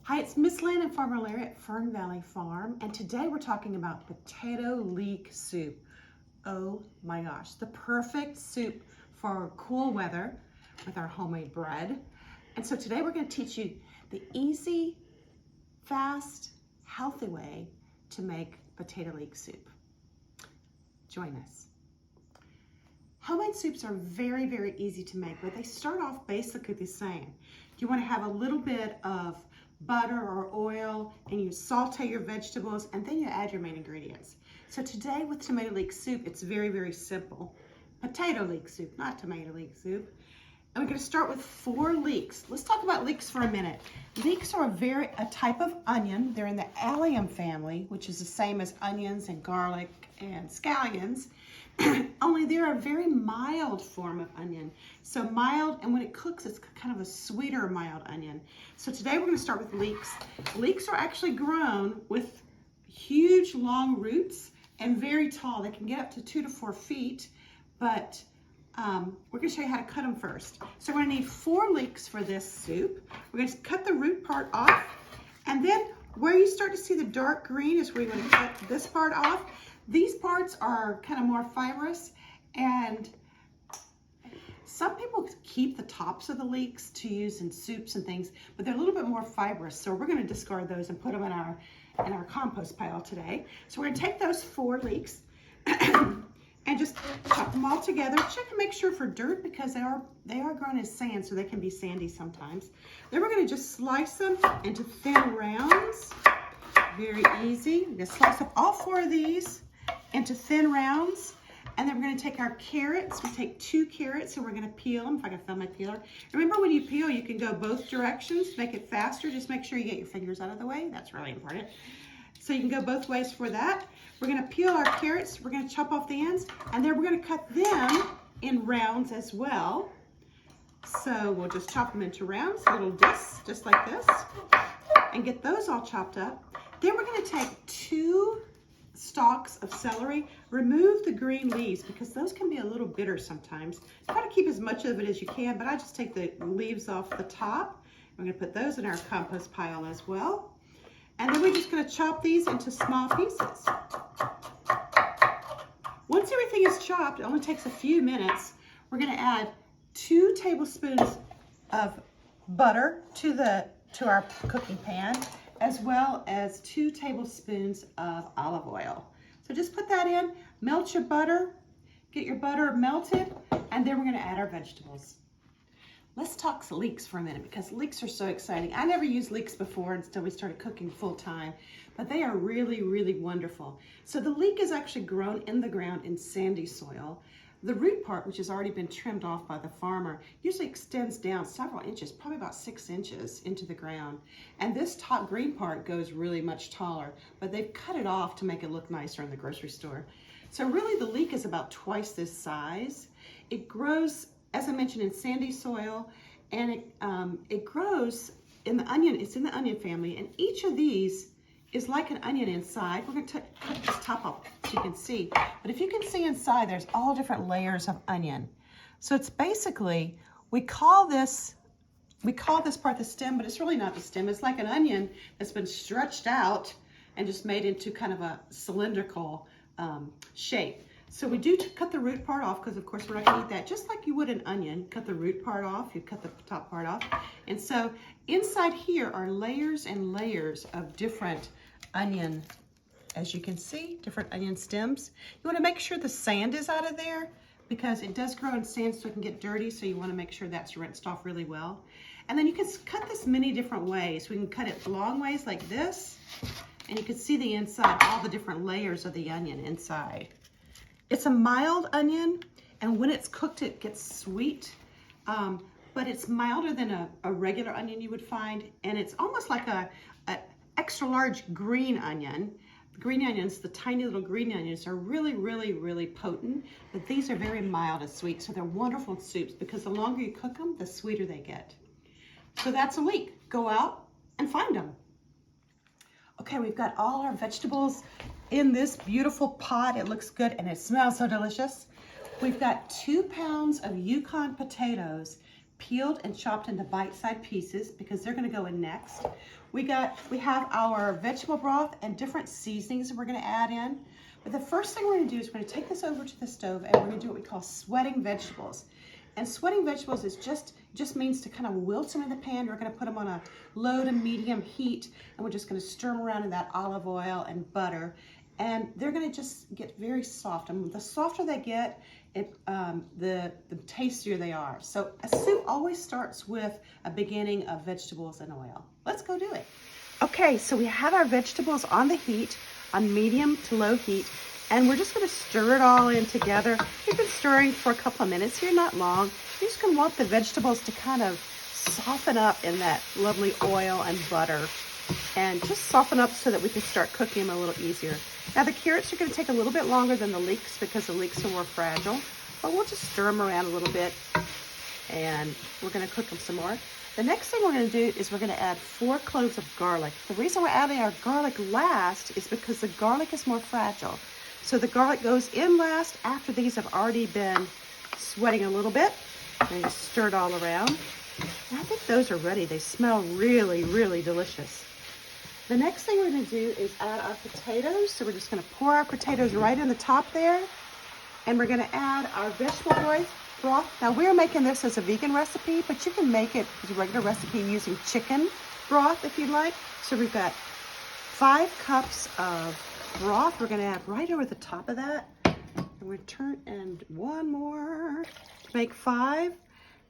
Hi, it's Miss Lynn and Farmer Larry at Fern Valley Farm, and today we're talking about potato leek soup. Oh my gosh, the perfect soup for cool weather with our homemade bread. And so today we're going to teach you the easy, fast, healthy way to make potato leek soup. Join us. Homemade soups are very, very easy to make, but they start off basically the same. You want to have a little bit of butter or oil, and you saute your vegetables, and then you add your main ingredients. So today with tomato leek soup, it's very, very simple. Potato leek soup, not tomato leek soup. And we're going to start with 4 leeks. Let's talk about leeks for a minute. Leeks are a type of onion. They're in the allium family, which is the same as onions and garlic and scallions. Only they're a very mild form of onion. So mild, and when it cooks, it's kind of a sweeter mild onion. So today we're going to start with leeks. Leeks are actually grown with huge long roots and very tall. They can get up to 2 to 4 feet, but we're going to show you how to cut them first. So we're going to need 4 leeks for this soup. We're going to cut the root part off, and then where you start to see the dark green is where you want to cut this part off. These parts are kind of more fibrous, and some people keep the tops of the leeks to use in soups and things, but they're a little bit more fibrous, so we're going to discard those and put them in our compost pile today. So we're going to take those 4 leeks and just chop them all together. Check to make sure for dirt, because they are grown as sand, so they can be sandy sometimes. Then we're going to just slice them into thin rounds. Very easy. We're going to slice up all 4 of these into thin rounds, and then we're going to take our carrots. We take 2 carrots, and we're going to peel them. If I can find my peeler. Remember, when you peel, you can go both directions. Make it faster. Just make sure you get your fingers out of the way. That's really important. So you can go both ways for that. We're going to peel our carrots. We're going to chop off the ends, and then we're going to cut them in rounds as well. So we'll just chop them into rounds, little discs, just like this, and get those all chopped up. Then we're going to take 2 stalks of celery. Remove the green leaves, because those can be a little bitter sometimes. Try to keep as much of it as you can, but I just take the leaves off the top. We're going to put those in our compost pile as well. And then we're just going to chop these into small pieces. Once everything is chopped, it only takes a few minutes. We're going to add 2 tablespoons of butter to our cooking pan, as well as 2 tablespoons of olive oil. So just put that in, melt your butter, get your butter melted, and then we're going to add our vegetables. Let's talk leeks for a minute, because leeks are so exciting. I never used leeks before until we started cooking full time, but they are really, really wonderful. So the leek is actually grown in the ground in sandy soil. The root part, which has already been trimmed off by the farmer, usually extends down several inches, probably about 6 inches into the ground. And this top green part goes really much taller, but they've cut it off to make it look nicer in the grocery store. So really the leek is about twice this size. It grows, as I mentioned, in sandy soil, and it grows in the onion. It's in the onion family, and each of these is like an onion inside. We're going to cut this top off so you can see. But if you can see inside, there's all different layers of onion. So it's basically, we call this part the stem, but it's really not the stem. It's like an onion that's been stretched out and just made into kind of a cylindrical shape. So we do cut the root part off, because of course we're not going to eat that. Just like you would an onion, cut the root part off, you cut the top part off. And so inside here are layers and layers of different onion, as you can see, different onion stems. You want to make sure the sand is out of there, because it does grow in sand, so it can get dirty, so you want to make sure that's rinsed off really well. And then you can cut this many different ways. We can cut it long ways like this, and you can see the inside, all the different layers of the onion inside. It's a mild onion, and when it's cooked, it gets sweet, but it's milder than a regular onion you would find, and it's almost like a extra large green onion. The green onions, the tiny little green onions, are really, really, really potent, but these are very mild and sweet, so they're wonderful in soups, because the longer you cook them, the sweeter they get. So that's a leek. Go out and find them. Okay, we've got all our vegetables in this beautiful pot. It looks good and it smells so delicious. We've got 2 pounds of Yukon potatoes. peeled and chopped into bite-sized pieces because they're gonna go in next. We have our vegetable broth and different seasonings that we're gonna add in. But the first thing we're gonna do is we're gonna take this over to the stove and we're gonna do what we call sweating vegetables. And sweating vegetables is just means to kind of wilt them in the pan. We're gonna put them on a low to medium heat, and we're just gonna stir them around in that olive oil and butter. And they're gonna just get very soft. And the softer they get, the tastier they are. So a soup always starts with a beginning of vegetables and oil. Let's go do it. Okay, so we have our vegetables on the heat, on medium to low heat, and we're just gonna stir it all in together. We've been stirring for a couple of minutes here, not long. You're just gonna want the vegetables to kind of soften up in that lovely oil and butter, and just soften up so that we can start cooking them a little easier. Now the carrots are gonna take a little bit longer than the leeks because the leeks are more fragile, but we'll just stir them around a little bit and we're gonna cook them some more. The next thing we're gonna do is we're gonna add 4 cloves of garlic. The reason we're adding our garlic last is because the garlic is more fragile. So the garlic goes in last after these have already been sweating a little bit. And just stir it all around. And I think those are ready. They smell really, really delicious. The next thing we're gonna do is add our potatoes. So we're just gonna pour our potatoes right in the top there. And we're gonna add our vegetable broth. Now we're making this as a vegan recipe, but you can make it as a regular recipe using chicken broth if you'd like. So we've got 5 cups of broth we're gonna add right over the top of that. And we're turn and 1 more to make 5.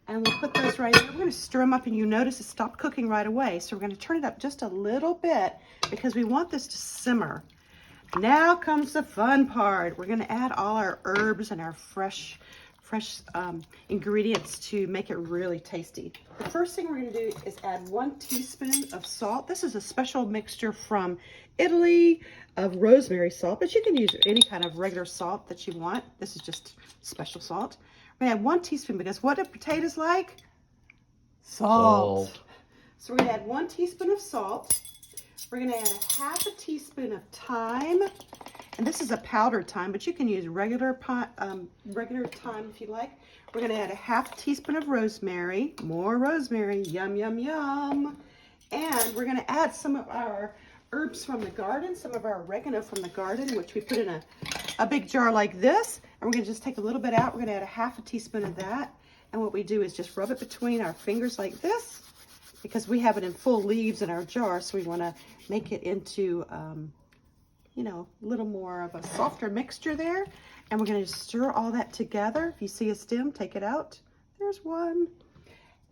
And we'll put those right here. We're gonna stir them up, and you notice it stopped cooking right away. So we're gonna turn it up just a little bit because we want this to simmer. Now comes the fun part. We're gonna add all our herbs and our fresh ingredients to make it really tasty. The first thing we're gonna do is add 1 teaspoon of salt. This is a special mixture from Italy of rosemary salt, but you can use any kind of regular salt that you want. This is just special salt. We're gonna add 1 teaspoon because what do potatoes like? Salt. So we're gonna add 1 teaspoon of salt. We're gonna add a 1/2 teaspoon of thyme. And this is a powdered thyme, but you can use regular thyme if you like. We're gonna add a 1/2 teaspoon of rosemary, more rosemary, yum, yum, yum. And we're gonna add some of our herbs from the garden, some of our oregano from the garden, which we put in a big jar like this. And we're gonna just take a little bit out. We're gonna add a 1/2 teaspoon of that. And what we do is just rub it between our fingers like this, because we have it in full leaves in our jar, so we wanna make it into, you know, a little more of a softer mixture there. And we're gonna just stir all that together. If you see a stem, take it out. There's 1.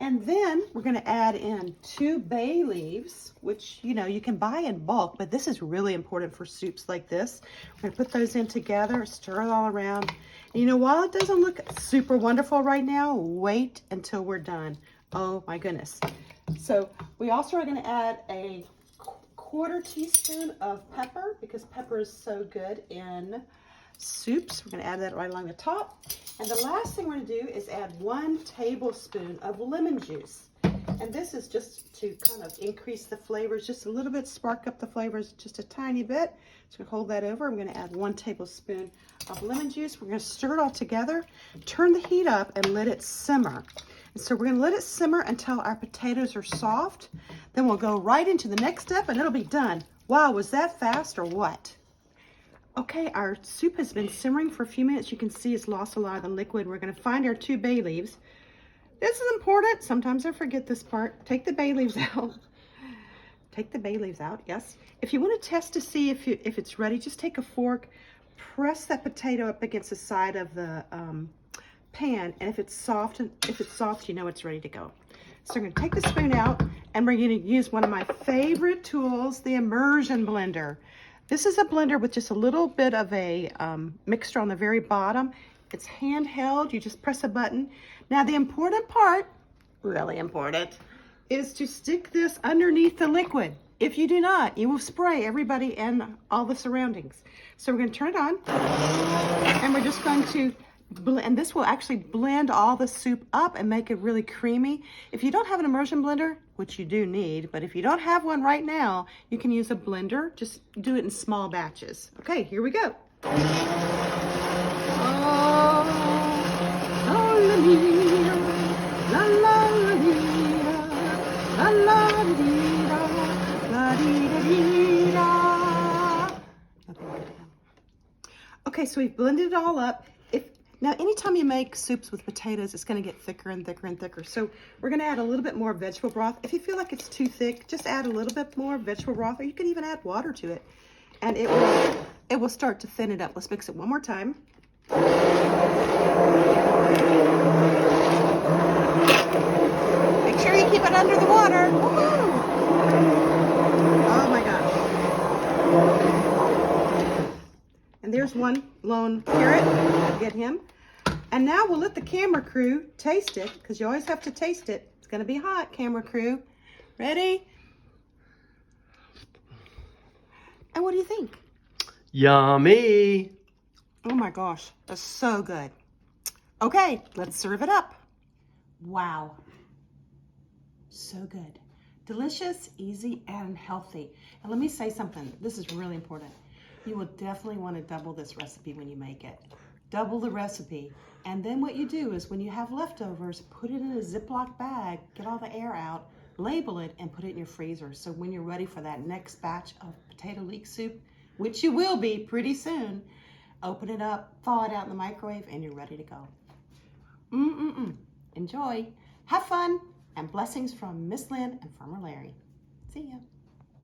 And then we're gonna add in 2 bay leaves, which, you know, you can buy in bulk, but this is really important for soups like this. We're gonna put those in together, stir it all around. And you know, while it doesn't look super wonderful right now, wait until we're done. Oh my goodness. So we also are gonna add a 1/4 teaspoon of pepper because pepper is so good in soups. We're gonna add that right along the top. And the last thing we're gonna do is add 1 tablespoon of lemon juice. And this is just to kind of increase the flavors, just a little bit, spark up the flavors just a tiny bit. So hold that over. I'm gonna add 1 tablespoon of lemon juice. We're gonna stir it all together, turn the heat up, and let it simmer. And so we're gonna let it simmer until our potatoes are soft. Then we'll go right into the next step and it'll be done. Wow, was that fast or what? Okay, our soup has been simmering for a few minutes. You can see it's lost a lot of the liquid. We're gonna find our 2 bay leaves. This is important. Sometimes I forget this part. Take the bay leaves out. Take the bay leaves out, yes. If you wanna test to see if it's ready, just take a fork, press that potato up against the side of the pan, and if it's soft, you know it's ready to go. So I'm gonna take the spoon out, and we're gonna use one of my favorite tools, the immersion blender. This is a blender with just a little bit of a mixture on the very bottom. It's handheld, you just press a button. Now the important part, really important, is to stick this underneath the liquid. If you do not, you will spray everybody and all the surroundings. So we're gonna turn it on, and we're just going to and this will actually blend all the soup up and make it really creamy. If you don't have an immersion blender, which you do need, but if you don't have one right now, you can use a blender. Just do it in small batches. Okay, here we go. Oh, la la la. Okay, so we've blended it all up. Now, anytime you make soups with potatoes, it's going to get thicker and thicker and thicker. So we're going to add a little bit more vegetable broth. If you feel like it's too thick, just add a little bit more vegetable broth, or you can even add water to it. And it will start to thin it up. Let's mix it one more time. Make sure you keep it under the water. Woo-hoo! Oh my gosh. And there's one lone carrot. Get him. And now we'll let the camera crew taste it, because you always have to taste it. It's going to be hot, camera crew. Ready? And what do you think? Yummy. Oh my gosh, that's so good. Okay, let's serve it up. Wow. So good. Delicious, easy, and healthy. And let me say something. This is really important. You will definitely want to double this recipe when you make it. Double the recipe. And then what you do is when you have leftovers, put it in a Ziploc bag, get all the air out, label it, and put it in your freezer. So when you're ready for that next batch of potato leek soup, which you will be pretty soon, open it up, thaw it out in the microwave, and you're ready to go. Enjoy. Have fun, and blessings from Miss Lynn and Farmer Larry. See ya.